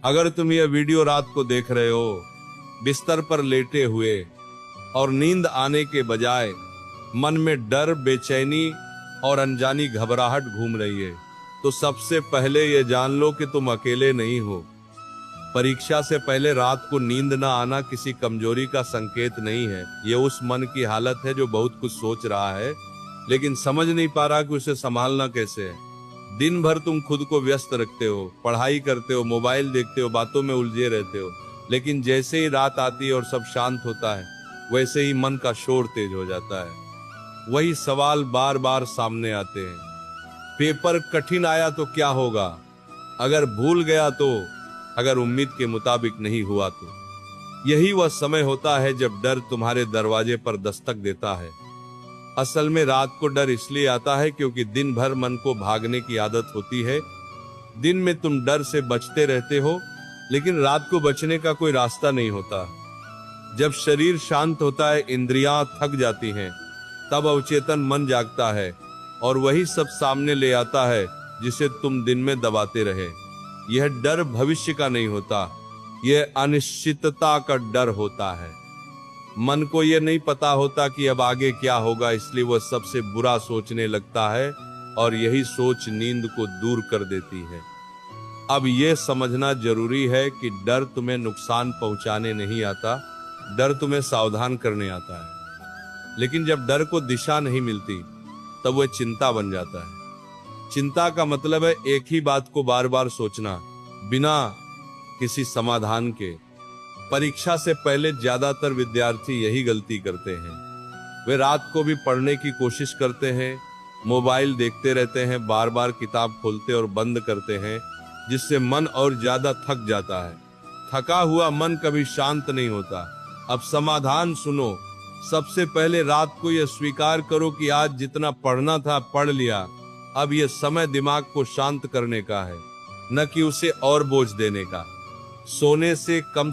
अगर तुम यह वीडियो रात को देख रहे हो, बिस्तर पर लेटे हुए और नींद आने के बजाय मन में डर, बेचैनी और अनजानी घबराहट घूम रही है, तो सबसे पहले ये जान लो कि तुम अकेले नहीं हो। परीक्षा से पहले रात को नींद न आना किसी कमजोरी का संकेत नहीं है। ये उस मन की हालत है जो बहुत कुछ सोच रहा है लेकिन समझ नहीं पा रहा कि उसे संभालना कैसे है। दिन भर तुम खुद को व्यस्त रखते हो, पढ़ाई करते हो, मोबाइल देखते हो, बातों में उलझे रहते हो, लेकिन जैसे ही रात आती है और सब शांत होता है, वैसे ही मन का शोर तेज हो जाता है। वही सवाल बार बार सामने आते हैं। पेपर कठिन आया तो क्या होगा? अगर भूल गया तो? अगर उम्मीद के मुताबिक नहीं हुआ तो? यही वह समय होता है जब डर तुम्हारे दरवाजे पर दस्तक देता है। असल में रात को डर इसलिए आता है क्योंकि दिन भर मन को भागने की आदत होती है। दिन में तुम डर से बचते रहते हो, लेकिन रात को बचने का कोई रास्ता नहीं होता। जब शरीर शांत होता है, इंद्रियां थक जाती हैं, तब अवचेतन मन जागता है और वही सब सामने ले आता है जिसे तुम दिन में दबाते रहे। यह डर भविष्य का नहीं होता, यह अनिश्चितता का डर होता है। मन को यह नहीं पता होता कि अब आगे क्या होगा, इसलिए वह सबसे बुरा सोचने लगता है और यही सोच नींद को दूर कर देती है। अब यह समझना जरूरी है कि डर तुम्हें नुकसान पहुंचाने नहीं आता, डर तुम्हें सावधान करने आता है। लेकिन जब डर को दिशा नहीं मिलती, तब वह चिंता बन जाता है। चिंता का मतलब है एक ही बात को बार बार सोचना, बिना किसी समाधान के। परीक्षा से पहले ज्यादातर विद्यार्थी यही गलती करते हैं। वे रात को भी पढ़ने की कोशिश करते हैं, मोबाइल देखते रहते हैं, बार बार किताब खोलते और बंद करते हैं, जिससे मन और ज्यादा थक जाता है। थका हुआ मन कभी शांत नहीं होता। अब समाधान सुनो। सबसे पहले रात को यह स्वीकार करो कि आज जितना पढ़ना था पढ़ लिया। अब यह समय दिमाग को शांत करने का है, न कि उसे और बोझ देने का। सोने से कम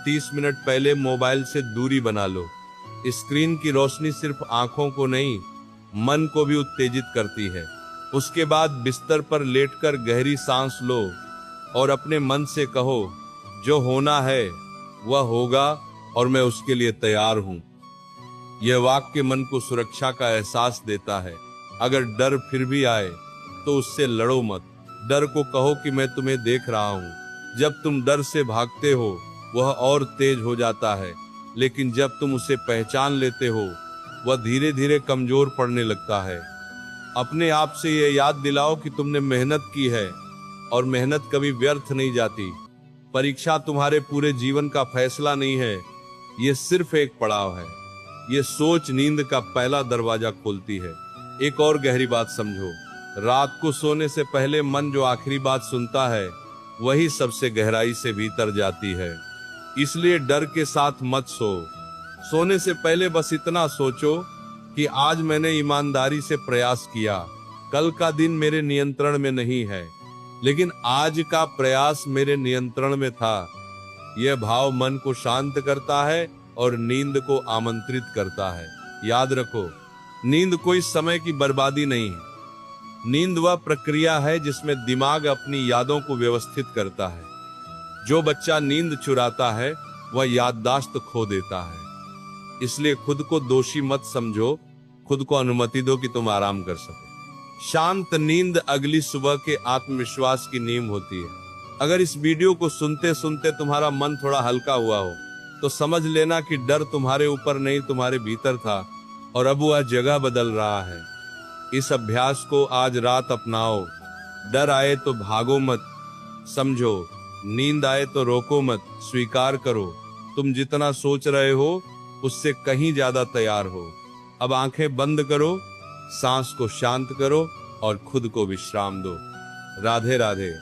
30 मिनट पहले मोबाइल से दूरी बना लो। स्क्रीन की रोशनी सिर्फ आंखों को नहीं, मन को भी उत्तेजित करती है। उसके बाद बिस्तर पर लेटकर गहरी सांस लो और अपने मन से कहो, जो होना है वह होगा और मैं उसके लिए तैयार हूं। यह वाक्य मन को सुरक्षा का एहसास देता है। अगर डर फिर भी आए तो उससे लड़ो मत। डर को कहो कि मैं तुम्हें देख रहा हूं। जब तुम डर से भागते हो, वह और तेज हो जाता है, लेकिन जब तुम उसे पहचान लेते हो, वह धीरे धीरे कमजोर पड़ने लगता है। अपने आप से यह याद दिलाओ कि तुमने मेहनत की है और मेहनत कभी व्यर्थ नहीं जाती। परीक्षा तुम्हारे पूरे जीवन का फैसला नहीं है, ये सिर्फ एक पड़ाव है। ये सोच नींद का पहला दरवाजा खोलती है। एक और गहरी बात समझो, रात को सोने से पहले मन जो आखिरी बात सुनता है, वही सबसे गहराई से भीतर जाती है। इसलिए डर के साथ मत सो। सोने से पहले बस इतना सोचो कि आज मैंने ईमानदारी से प्रयास किया। कल का दिन मेरे नियंत्रण में नहीं है, लेकिन आज का प्रयास मेरे नियंत्रण में था। यह भाव मन को शांत करता है और नींद को आमंत्रित करता है। याद रखो, नींद कोई समय की बर्बादी नहीं है। नींद वह प्रक्रिया है जिसमें दिमाग अपनी यादों को व्यवस्थित करता है। जो बच्चा नींद चुराता है, वह याददाश्त खो देता है। इसलिए खुद को दोषी मत समझो, खुद को अनुमति दो कि तुम आराम कर सको। शांत नींद अगली सुबह के आत्मविश्वास की नींव होती है। अगर इस वीडियो को सुनते सुनते तुम्हारा मन थोड़ा हल्का हुआ हो, तो समझ लेना कि डर तुम्हारे ऊपर नहीं, तुम्हारे भीतर था और अब वह जगह बदल रहा है। इस अभ्यास को आज रात अपनाओ। डर आए तो भागो मत, समझो। नींद आए तो रोको मत, स्वीकार करो। तुम जितना सोच रहे हो उससे कहीं ज्यादा तैयार हो। अब आंखें बंद करो, सांस को शांत करो और खुद को विश्राम दो। राधे राधे।